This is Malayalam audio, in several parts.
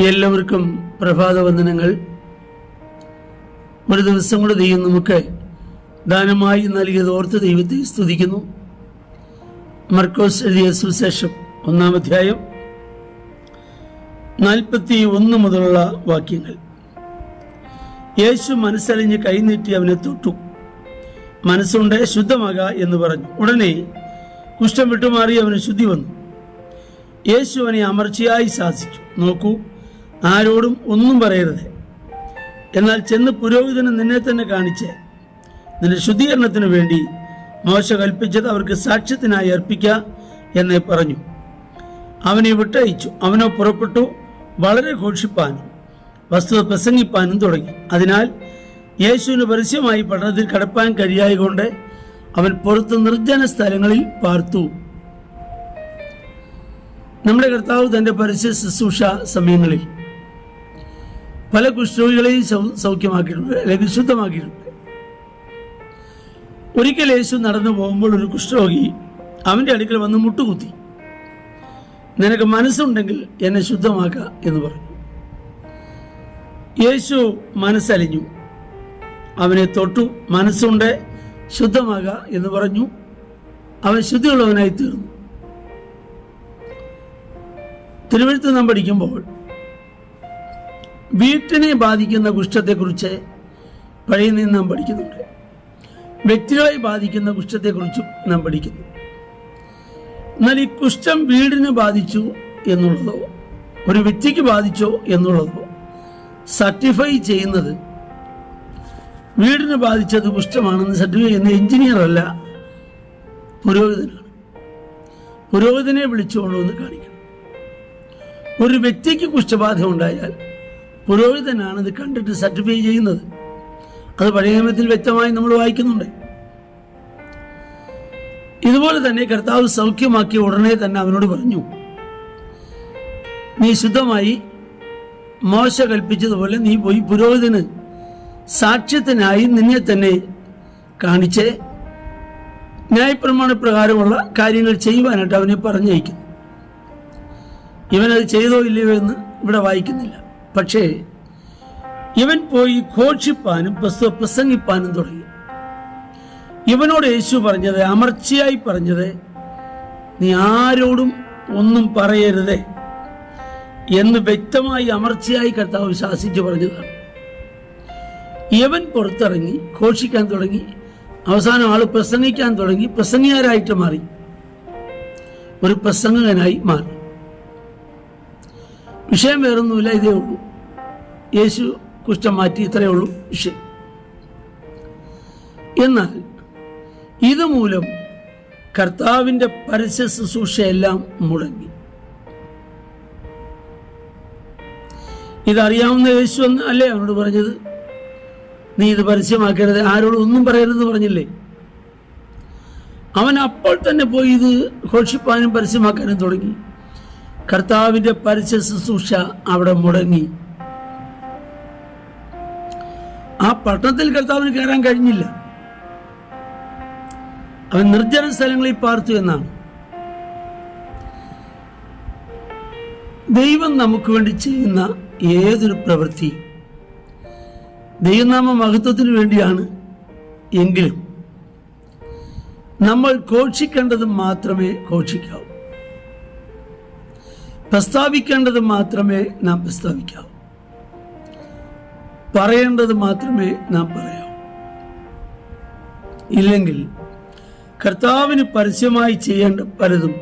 എല്ലാവർക്കും പ്രഭാത വന്ദനങ്ങൾ. ഒരു ദിവസം കൂടെ ദൈവം നമുക്ക് ദാനമായി നൽകിയത് ഓർത്ത് ദൈവത്തെ സ്തുതിക്കുന്നു. മർക്കോസ് എഴുതിയ സുവിശേഷം 1-ാം അധ്യായം 41 മുതലുള്ള വാക്യങ്ങൾ. യേശു മനസ്സറിഞ്ഞ് കൈനീട്ടി അവനെ തൊട്ടു. മനസ്സുണ്ട്, ശുദ്ധമാക എന്ന് പറഞ്ഞു. ഉടനെ കുഷ്ഠം വിട്ടുമാറി അവന് ശുദ്ധി വന്നു. യേശു അവനെ അമർച്ചയായി ശാസിച്ചു. നോക്കൂ, ആരോടും ഒന്നും പറയരുത്. എന്നാൽ ചെന്ന് പുരോഹിതന് നിന്നെ തന്നെ കാണിച്ച് നിന്റെ ശുദ്ധീകരണത്തിന് വേണ്ടി മോശ കൽപ്പിച്ചത് അവർക്ക് സാക്ഷ്യത്തിനായി അർപ്പിക്ക എന്ന് പറഞ്ഞു. അവനെ വിട്ടയച്ചു. അവനോ പുറപ്പെട്ടു വളരെ ഘോഷിപ്പാനും വസ്തുത പ്രസംഗിപ്പാനും തുടങ്ങി. അതിനാൽ യേശുവിന് പരസ്യമായി പട്ടണത്തിൽ കടപ്പാൻ കഴിയായതുകൊണ്ട് അവൻ പുറത്ത് നിർജ്ജന സ്ഥലങ്ങളിൽ പാർത്തു. നമ്മുടെ കർത്താവ് തന്റെ പരസ്യ ശുശ്രൂഷ സമയങ്ങളിൽ പല കുഷ്ഠരോഗികളെയും സൗഖ്യമാക്കിയിട്ടുണ്ട്, അല്ലെങ്കിൽ ശുദ്ധമാക്കിയിട്ടുണ്ട്. ഒരിക്കൽ യേശു നടന്നു പോകുമ്പോൾ ഒരു കുഷ്ഠരോഗി അവന്റെ അടുക്കൽ വന്ന് മുട്ടുകുത്തി, നിനക്ക് മനസ്സുണ്ടെങ്കിൽ എന്നെ ശുദ്ധമാക്ക എന്ന് പറഞ്ഞു. യേശു മനസ്സലിഞ്ഞു, അവനെ തൊട്ടു. മനസ്സുണ്ട്, ശുദ്ധമാക എന്ന് പറഞ്ഞു. അവൻ ശുദ്ധിയുള്ളവനായി തീർന്നു. തിരുവെഴുത്ത് നാം പഠിക്കുമ്പോൾ വീട്ടിനെ ബാധിക്കുന്ന കുഷ്ഠത്തെക്കുറിച്ച് പഴയ നിന്ന് നാം പഠിക്കുന്നുണ്ട്. വ്യക്തികളെ ബാധിക്കുന്ന കുഷ്ഠത്തെക്കുറിച്ചും നാം പഠിക്കുന്നു. എന്നാൽ ഈ കുഷ്ഠം വീടിനെ ബാധിച്ചു എന്നുള്ളതോ ഒരു വ്യക്തിക്ക് ബാധിച്ചോ എന്നുള്ളതോ സർട്ടിഫൈ ചെയ്യുന്നത് വീടിനെ ബാധിച്ചത് കുഷ്ഠമാണെന്ന് സർട്ടിഫൈ ചെയ്യുന്ന എഞ്ചിനീയർ അല്ല, പുരോഹിതനാണ്. പുരോഹിതനെ വിളിച്ചുകൊണ്ടുവന്ന് കാണിക്കണം. ഒരു വ്യക്തിക്ക് കുഷ്ഠബാധ ഉണ്ടായാൽ പുരോഹിതനാണ് ഇത് കണ്ടിട്ട് സർട്ടിഫൈ ചെയ്യുന്നത്. അത് പഴയ നിയമത്തിൽ വ്യക്തമായി നമ്മൾ വായിക്കുന്നുണ്ട്. ഇതുപോലെ തന്നെ കർത്താവ് സൗഖ്യമാക്കിയ ഉടനെ തന്നെ അവനോട് പറഞ്ഞു, നീ ശുദ്ധമായി മോശ കൽപ്പിച്ചതുപോലെ നീ പോയി പുരോഹിതന് സാക്ഷ്യത്തിനായി നിന്നെ തന്നെ കാണിച്ച് ന്യായപ്രമാണ പ്രകാരമുള്ള കാര്യങ്ങൾ ചെയ്യുവാനായിട്ട് അവനെ പറഞ്ഞയക്കുന്നു. ഇവനത് ചെയ്തോ ഇല്ലയോ എന്ന് ഇവിടെ വായിക്കുന്നില്ല. പക്ഷേ ഇവൻ പോയി ഘോഷിപ്പാനും പ്രസംഗിപ്പാനും തുടങ്ങി. ഇവനോട് യേശു പറഞ്ഞത്, അമർച്ചയായി പറഞ്ഞത്, നീ ആരോടും ഒന്നും പറയരുത് എന്ന് വ്യക്തമായി അമർച്ചയായി കർത്താവ് ശാസിച്ചു പറഞ്ഞതാണ്. ഇവൻ പുറത്തിറങ്ങി ഘോഷിക്കാൻ തുടങ്ങി. അവസാനം ആള് പ്രസംഗിക്കാൻ തുടങ്ങി. പ്രസംഗിയാരായിട്ട് മാറി, ഒരു പ്രസംഗകനായി മാറി. വിഷയം വേറൊന്നുമില്ല, ഇതേ ഉള്ളൂ. യേശു കുഷ്ഠം മാറ്റി, ഇത്രയേ ഉള്ളൂ വിഷയം. എന്നാൽ ഇതുമൂലം കർത്താവിന്റെ പരസ്യ ശുശ്രൂഷയെല്ലാം മുടങ്ങി. ഇതറിയാവുന്ന യേശു അല്ലേ അവനോട് പറഞ്ഞത്, നീ ഇത് പരസ്യമാക്കരുത്, ആരോടും ഒന്നും പറയരുതെന്ന് പറഞ്ഞില്ലേ? അവൻ അപ്പോൾ തന്നെ പോയി ഇത് ഘോഷിപ്പാനും പരസ്യമാക്കാനും തുടങ്ങി. കർത്താവിന്റെ പരസ്യ ശുശ്രൂഷ അവിടെ മുടങ്ങി. ആ പട്ടണത്തിൽ കർത്താവിന് കയറാൻ കഴിഞ്ഞില്ല. അവൻ നിർജ്ജന സ്ഥലങ്ങളിൽ പാർത്തു എന്നാണ്. ദൈവം നമുക്ക് വേണ്ടി ചെയ്യുന്ന ഏതൊരു പ്രവൃത്തിയും ദൈവനാമ മഹത്വത്തിന് വേണ്ടിയാണ് എങ്കിലും നമ്മൾ ഘോഷിക്കേണ്ടത് മാത്രമേ ഘോഷിക്കാവൂ, പ്രസ്താവിക്കേണ്ടത് മാത്രമേ നാം പ്രസ്താവിക്കാവൂ, പറയേണ്ടത് മാത്രമേ നാം പറയാവൂ. ഇല്ലെങ്കിൽ കർത്താവിന് പരസ്യമായി ചെയ്യേണ്ട പലതും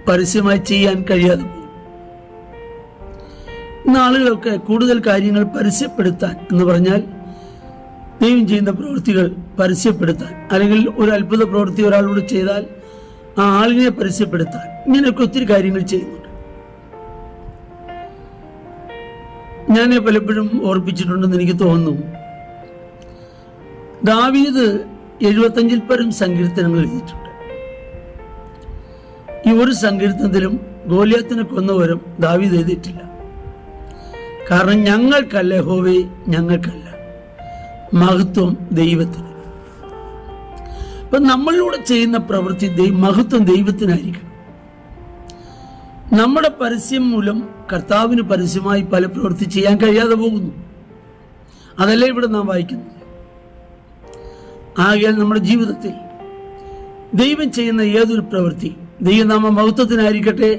പരസ്യമായി ചെയ്യാൻ കഴിയാതെ പോകും. ഇന്ന് ആളുകളൊക്കെ കൂടുതൽ കാര്യങ്ങൾ പരസ്യപ്പെടുത്താൻ എന്ന് പറഞ്ഞാൽ ദൈവം ചെയ്യുന്ന പ്രവൃത്തികൾ പരസ്യപ്പെടുത്താൻ, അല്ലെങ്കിൽ ഒരു അത്ഭുത പ്രവൃത്തി ഒരാളോട് ചെയ്താൽ ആ ആളിനെ പരസ്യപ്പെടുത്താൻ, ഇങ്ങനെയൊക്കെ ഒത്തിരി കാര്യങ്ങൾ ചെയ്യുന്നുണ്ട്. ഞാൻ പലപ്പോഴും ഓർപ്പിച്ചിട്ടുണ്ടെന്ന് എനിക്ക് തോന്നുന്നു. ദാവീദ് 75-ൽ പരം സങ്കീർത്തനങ്ങൾ എഴുതിയിട്ടുണ്ട്. ഈ ഒരു സങ്കീർത്തനത്തിലും ഗോലിയാത്തിനെ കൊന്നവരും ദാവീദ് എഴുതിയിട്ടില്ല. കാരണം ഞങ്ങൾക്കല്ല യഹോവേ, ഞങ്ങൾക്കല്ല, മഹത്വം ദൈവത്തിന്. ഇപ്പൊ നമ്മളിലൂടെ ചെയ്യുന്ന പ്രവൃത്തി മഹത്വം ദൈവത്തിനായിരിക്കണം. നമ്മുടെ പരസ്യം മൂലം കർത്താവിന് പരസ്യമായി പല പ്രവൃത്തി ചെയ്യാൻ കഴിയാതെ പോകുന്നു. അതല്ലേ ഇവിടെ നാം വായിക്കുന്നത്. ആകയാൽ നമ്മുടെ ജീവിതത്തിൽ ദൈവം ചെയ്യുന്ന ഏതൊരു പ്രവൃത്തി ദൈവനാമ മഹത്വത്തിനായിരിക്കട്ടെ.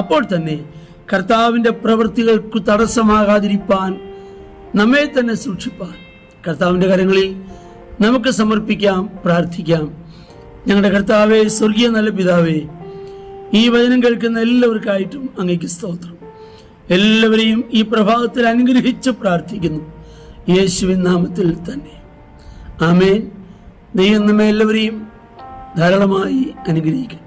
അപ്പോൾ തന്നെ കർത്താവിൻ്റെ പ്രവൃത്തികൾക്ക് തടസ്സമാകാതിരിപ്പാൻ നമ്മെ തന്നെ സൂക്ഷിപ്പാൻ കർത്താവിൻ്റെ കരങ്ങളിൽ നമുക്ക് സമർപ്പിക്കാം, പ്രാർത്ഥിക്കാം. ഞങ്ങളുടെ കർത്താവേ, സ്വർഗീയ നല്ല പിതാവേ, ഈ വചനം കേൾക്കുന്ന എല്ലാവർക്കായിട്ടും അങ്ങേക്ക് സ്തോത്രം. എല്ലാവരെയും ഈ പ്രഭാതത്തിൽ അനുഗ്രഹിച്ച് പ്രാർത്ഥിക്കുന്നു, യേശുവിൻ നാമത്തിൽ തന്നെ. ആമേൻ. ദൈവം നമ്മെ എല്ലാവരെയും ധാരാളമായി അനുഗ്രഹിക്കും.